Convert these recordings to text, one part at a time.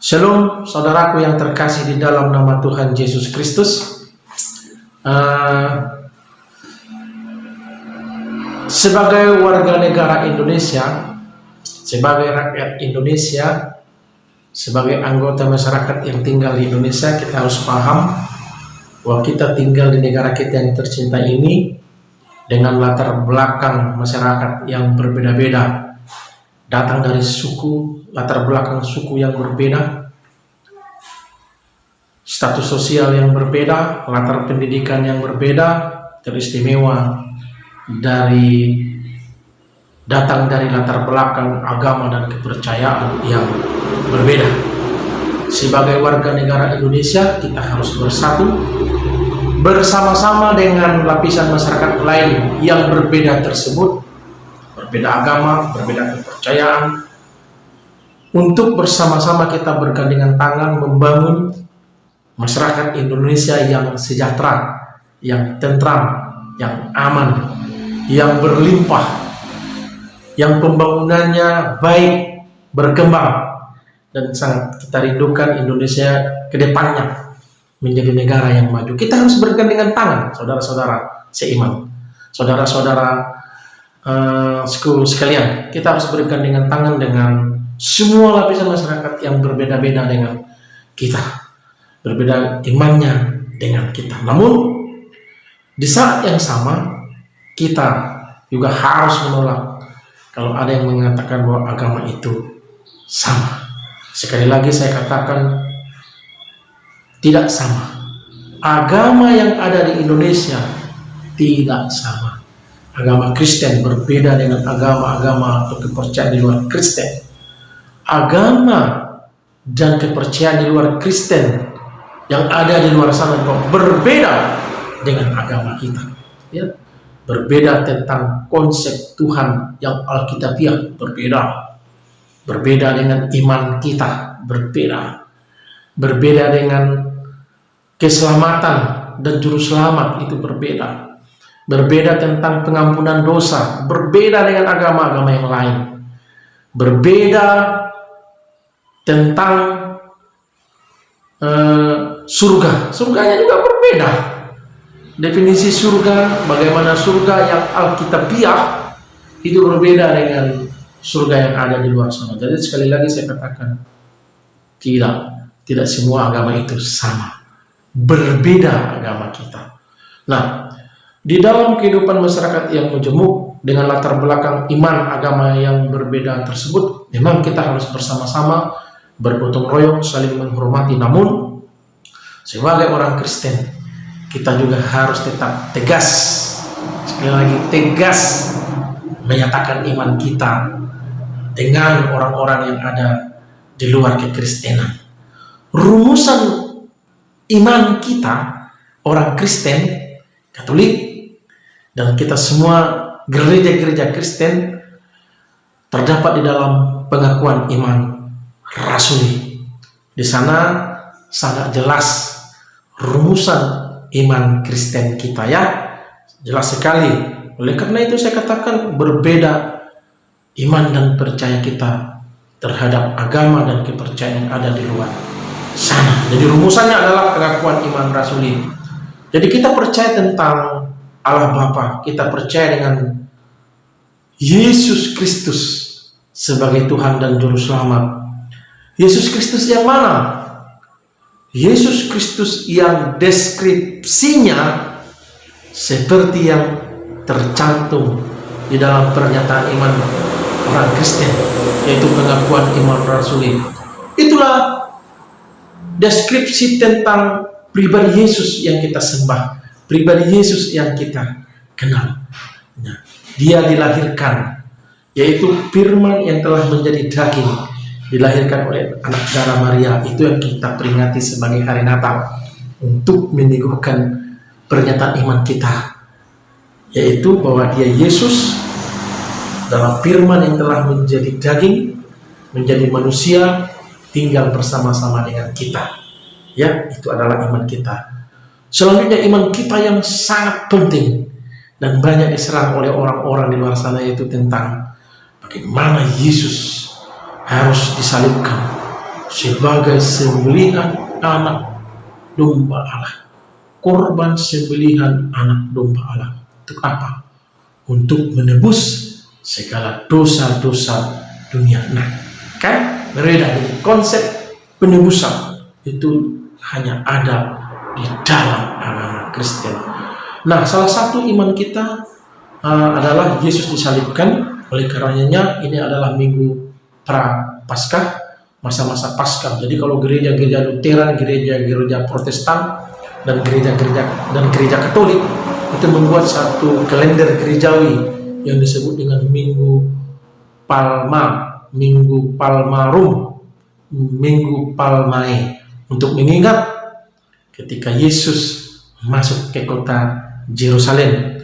Shalom, saudaraku yang terkasih di dalam nama Tuhan Yesus Kristus. Sebagai warga negara Indonesia, sebagai rakyat Indonesia, sebagai anggota masyarakat yang tinggal di Indonesia, kita harus paham bahwa kita tinggal di negara kita yang tercinta ini dengan latar belakang masyarakat yang berbeda-beda, datang dari suku, latar belakang suku yang berbeda, status sosial yang berbeda, latar pendidikan yang berbeda, teristimewa datang dari latar belakang agama dan kepercayaan yang berbeda. Sebagai warga negara Indonesia, kita harus bersatu bersama-sama dengan lapisan masyarakat lain yang berbeda tersebut, berbeda agama, berbeda kepercayaan, untuk bersama-sama kita bergandengan tangan membangun masyarakat Indonesia yang sejahtera, yang tentram, yang aman, yang berlimpah, yang pembangunannya baik, berkembang, dan sangat kita rindukan Indonesia ke depannya menjadi negara yang maju. Kita harus bergandengan tangan, saudara-saudara seiman, saudara-saudara sekalian. Kita harus bergandengan tangan dengan semua lapisan masyarakat yang berbeda-beda dengan kita, berbeda imannya dengan kita. Namun di saat yang sama kita juga harus menolak kalau ada yang mengatakan bahwa agama itu sama. Sekali lagi saya katakan, tidak sama. Agama yang ada di Indonesia tidak sama. Agama Kristen berbeda dengan agama-agama atau kepercayaan di luar Kristen. Agama dan kepercayaan di luar Kristen yang ada di luar sana berbeda dengan agama kita, ya. Berbeda tentang konsep Tuhan yang alkitabiah, berbeda dengan iman kita, berbeda dengan keselamatan dan juru selamat, itu berbeda tentang pengampunan dosa, berbeda dengan agama-agama yang lain, berbeda tentang surganya juga berbeda. Definisi surga, bagaimana surga yang alkitabiah itu berbeda dengan surga yang ada di luar sana. Jadi sekali lagi saya katakan, tidak semua agama itu sama, berbeda agama kita. Nah, di dalam kehidupan masyarakat yang majemuk dengan latar belakang iman agama yang berbeda tersebut, memang kita harus bersama-sama bergotong royong, saling menghormati. Namun sebagai orang Kristen, kita juga harus tetap tegas, sekali lagi tegas, menyatakan iman kita dengan orang-orang yang ada di luar kekristenan. Rumusan iman kita, orang Kristen, Katolik, dan kita semua gereja-gereja Kristen, terdapat di dalam pengakuan iman rasuli. Di sana sangat jelas rumusan iman Kristen kita, ya, jelas sekali. Oleh karena itu saya katakan berbeda iman dan percaya kita terhadap agama dan kepercayaan yang ada di luar sana. Jadi rumusannya adalah pengakuan iman rasuli. Jadi kita percaya tentang Allah Bapa, kita percaya dengan Yesus Kristus sebagai Tuhan dan Juru Selamat. Yesus Kristus yang mana? Yesus Kristus yang deskripsinya seperti yang tercantum di dalam pernyataan iman orang Kristen, yaitu pengakuan iman rasuli. Itulah deskripsi tentang pribadi Yesus yang kita sembah, pribadi Yesus yang kita kenal. Nah, dia dilahirkan, yaitu firman yang telah menjadi daging, dilahirkan oleh anak darah Maria. Itu yang kita peringati sebagai hari Natal untuk meneguhkan pernyataan iman kita, yaitu bahwa dia Yesus dalam firman yang telah menjadi daging, menjadi manusia, tinggal bersama-sama dengan kita. Ya, itu adalah iman kita. Selanjutnya iman kita yang sangat penting dan banyak diserang oleh orang-orang di luar sana, yaitu tentang bagaimana Yesus harus disalibkan sebagai sembelihan anak domba Allah. Korban sembelihan anak domba Allah. Untuk apa? Untuk menebus segala dosa-dosa dunia. Nah, kan berbeda dengan konsep penebusan itu hanya ada di dalam agama Kristen. Nah, salah satu iman kita adalah Yesus disalibkan. Oleh karenanya ini adalah minggu pra-Paskah, masa-masa Paskah. Jadi kalau gereja-gereja Lutheran, gereja-gereja Protestan, dan gereja Katolik itu membuat satu kalender gerejawi yang disebut dengan Minggu Palma, Minggu Palmarum, Minggu Palmae, untuk mengingat ketika Yesus masuk ke kota Yerusalem.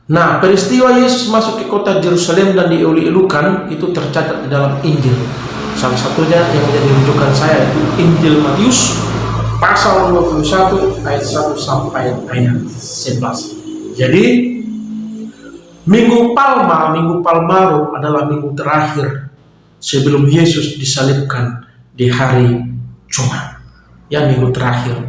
Nah, peristiwa Yesus masuk ke kota Yerusalem dan dielu-elukan itu tercatat di dalam Injil. Salah satunya yang menjadi rujukan saya itu Injil Matius pasal 21 ayat 1 sampai ayat 11. Jadi Minggu Palma, Minggu Palmarum adalah minggu terakhir sebelum Yesus disalibkan di hari Jumat. Ya, minggu terakhir.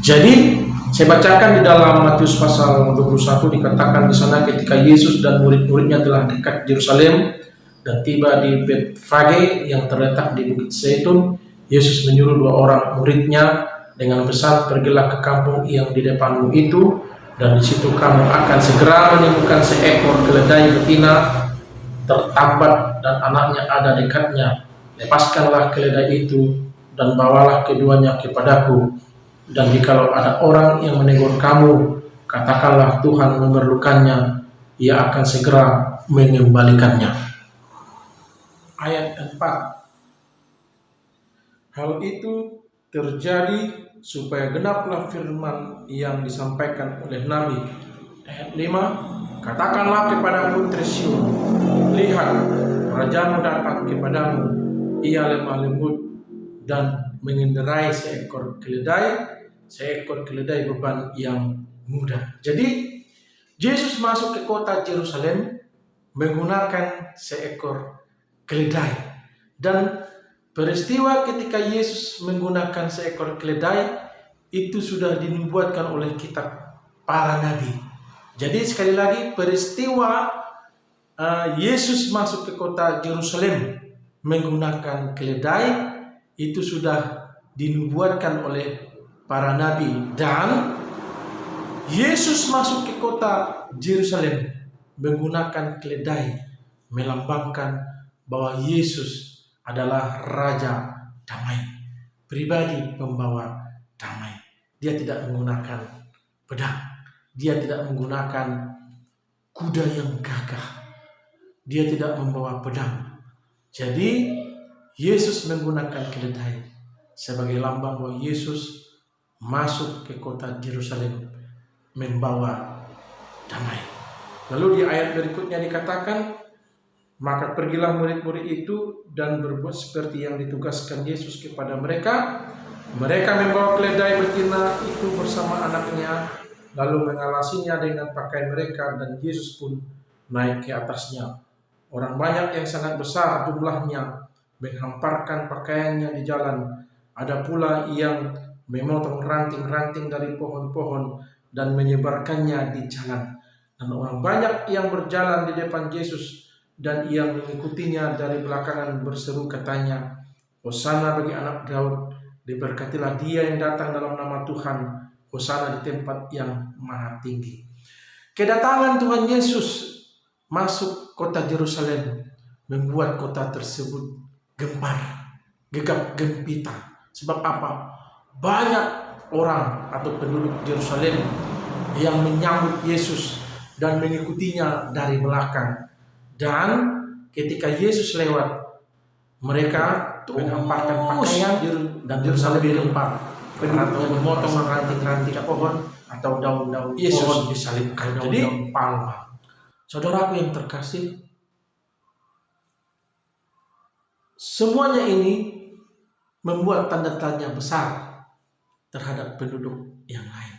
Jadi saya bacakan di dalam Matius pasal 21, dikatakan di sana ketika Yesus dan murid-muridnya telah dekat Yerusalem dan tiba di Betfage yang terletak di Bukit Zaitun, Yesus menyuruh 2 orang muridnya dengan pesan, pergilah ke kampung yang di depanmu itu, dan di situ kamu akan segera menemukan seekor keledai betina tertambat dan anaknya ada dekatnya. Lepaskanlah keledai itu dan bawalah keduanya kepadaku. Dan jikalau ada orang yang menegur kamu, katakanlah Tuhan memerlukannya, ia akan segera mengembalikannya. Ayat 4. Hal itu terjadi supaya genaplah firman yang disampaikan oleh Nabi. Ayat 5. Katakanlah kepada putri Sion, lihat, rajamu datang kepadamu, ia lemah lembut dan mengendarai seekor keledai beban yang mudah. Jadi Yesus masuk ke kota Yerusalem menggunakan seekor keledai, dan peristiwa ketika Yesus menggunakan seekor keledai itu sudah dinubuatkan oleh kitab para nabi. Jadi sekali lagi, peristiwa Yesus masuk ke kota Yerusalem menggunakan keledai itu sudah dinubuatkan oleh para nabi, dan Yesus masuk ke kota Yerusalem menggunakan keledai melambangkan bahwa Yesus adalah Raja Damai, pribadi pembawa damai. Dia tidak menggunakan pedang, dia tidak menggunakan kuda yang gagah, dia tidak membawa pedang. Jadi Yesus menggunakan keledai sebagai lambang bahwa Yesus masuk ke kota Yerusalem membawa damai. Lalu di ayat berikutnya dikatakan, maka pergilah murid-murid itu dan berbuat seperti yang ditugaskan Yesus kepada mereka. Mereka membawa keledai betina itu bersama anaknya, lalu mengalasinya dengan pakaian mereka, dan Yesus pun naik ke atasnya. Orang banyak yang sangat besar jumlahnya menghamparkan pakaiannya di jalan. Ada pula yang memotong ranting-ranting dari pohon-pohon dan menyebarkannya di jalan. Dan orang banyak yang berjalan di depan Yesus dan yang mengikutinya dari belakangan berseru katanya, Hosana bagi anak Daud, diberkatilah dia yang datang dalam nama Tuhan, Hosana di tempat yang maha tinggi. Kedatangan Tuhan Yesus masuk kota Yerusalem membuat kota tersebut gempar, gegap gempita. Sebab apa? Banyak orang atau penduduk Yerusalem yang menyambut Yesus dan mengikutinya dari belakang. Dan ketika Yesus lewat, mereka menghamparkan pakaian dan Yerusalem gempar. Penduduknya memotong ranting-ranting pohon atau daun-daun Yesus disalibkan. Jadi daun palma. Saudaraku yang terkasih, semuanya ini membuat tanda tanya besar terhadap penduduk yang lain.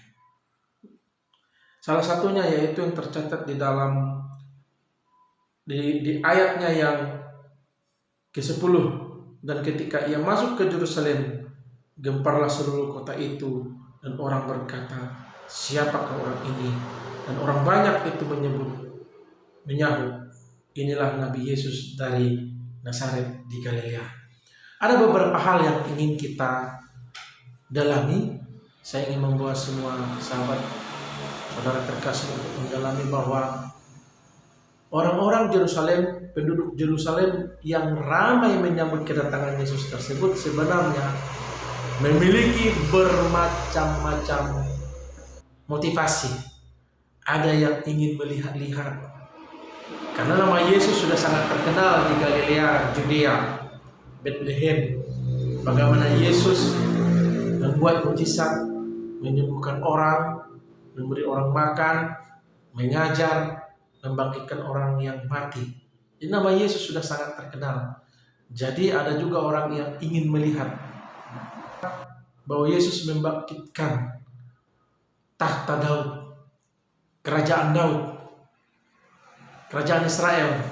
Salah satunya yaitu yang tercatat di ayatnya yang ke-10 Dan ketika ia masuk ke Yerusalem, gemparlah seluruh kota itu, dan orang berkata, siapakah orang ini? Dan orang banyak itu menyahut, inilah Nabi Yesus dari Nazaret di Galilea. Ada beberapa hal yang ingin kita dalami. Saya ingin membawa semua sahabat, saudara terkasih untuk mendalami bahwa orang-orang Yerusalem, penduduk Yerusalem yang ramai menyambut kedatangan Yesus tersebut sebenarnya memiliki bermacam-macam motivasi. Ada yang ingin melihat-lihat, karena nama Yesus sudah sangat terkenal di Galilea, Judea, Bethlehem. Bagaimana Yesus membuat mujizat, menyembuhkan orang, memberi orang makan, mengajar, membangkitkan orang yang mati. Jadi nama Yesus sudah sangat terkenal. Jadi ada juga orang yang ingin melihat bahwa Yesus membangkitkan tahta Daud, kerajaan Daud, kerajaan Israel,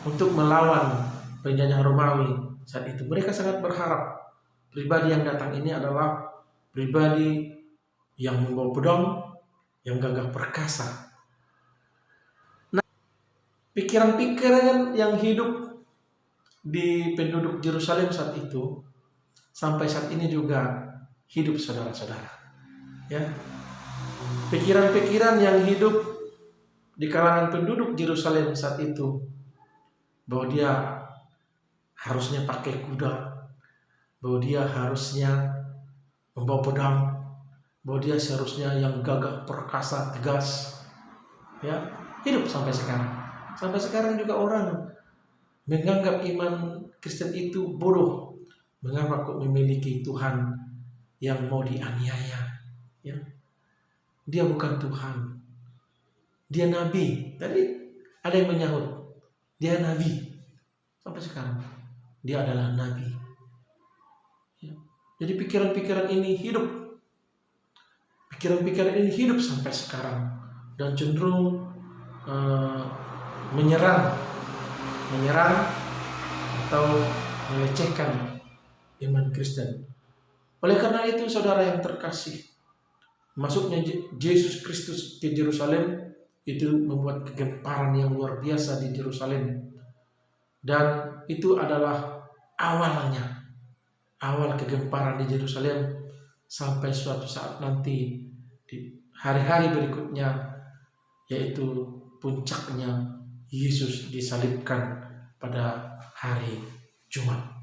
untuk melawan penjajah Romawi saat itu. Mereka sangat berharap pribadi yang datang ini adalah pribadi yang membawa pedang, yang gagah perkasa. Nah, pikiran-pikiran yang hidup di penduduk Yerusalem saat itu sampai saat ini juga hidup, saudara-saudara. Ya, pikiran-pikiran yang hidup di kalangan penduduk Yerusalem saat itu, bahwa dia harusnya pakai kuda, bahwa dia harusnya membawa pedang, bahwa dia seharusnya yang gagah perkasa, tegas, ya, hidup sampai sekarang. Sampai sekarang juga orang menganggap iman Kristen itu bodoh. Mengapa kok memiliki Tuhan yang mau dianiaya? Ya, dia bukan Tuhan, dia nabi. Tadi ada yang menyahut, dia nabi. Sampai sekarang dia adalah nabi. Ya. Jadi pikiran-pikiran ini hidup. Pikiran-pikiran ini hidup sampai sekarang dan cenderung menyerang atau melecehkan iman Kristen. Oleh karena itu, saudara yang terkasih, masuknya Yesus Kristus ke Yerusalem itu membuat kegemparan yang luar biasa di Yerusalem, dan itu adalah awal kegemparan di Yerusalem sampai suatu saat nanti di hari-hari berikutnya, yaitu puncaknya Yesus disalibkan pada hari Jumat.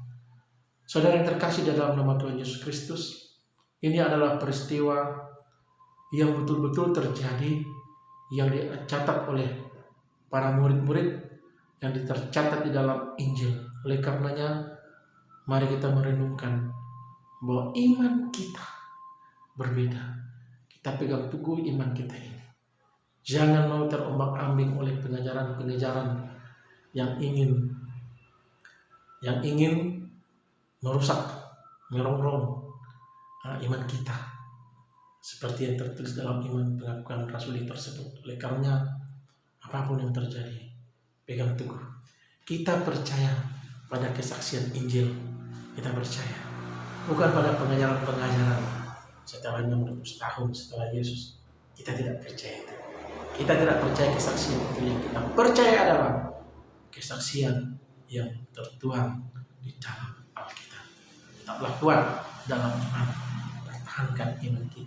Saudara yang terkasih dalam nama Tuhan Yesus Kristus, ini adalah peristiwa yang betul-betul terjadi, yang dicatat oleh para murid-murid, yang tercatat di dalam Injil. Oleh karenanya, mari kita merenungkan bahwa iman kita berbeda. Kita pegang teguh iman kita ini. Jangan mau terombang-ambing oleh pengajaran-pengajaran yang ingin merusak, merongrong iman kita, seperti yang tertulis dalam iman pengakuan rasuli tersebut. Oleh karenanya, apapun yang terjadi, pegang teguh. Kita percaya pada kesaksian Injil. Kita percaya, bukan pada pengajaran-pengajaran setelah 600 tahun setelah Yesus. Kita tidak percaya itu. Kita tidak percaya kesaksian itu. Yang kita percaya adalah kesaksian yang tertuang di dalam Alkitab. Tetaplah kuat dalam iman, pertahankan iman kita.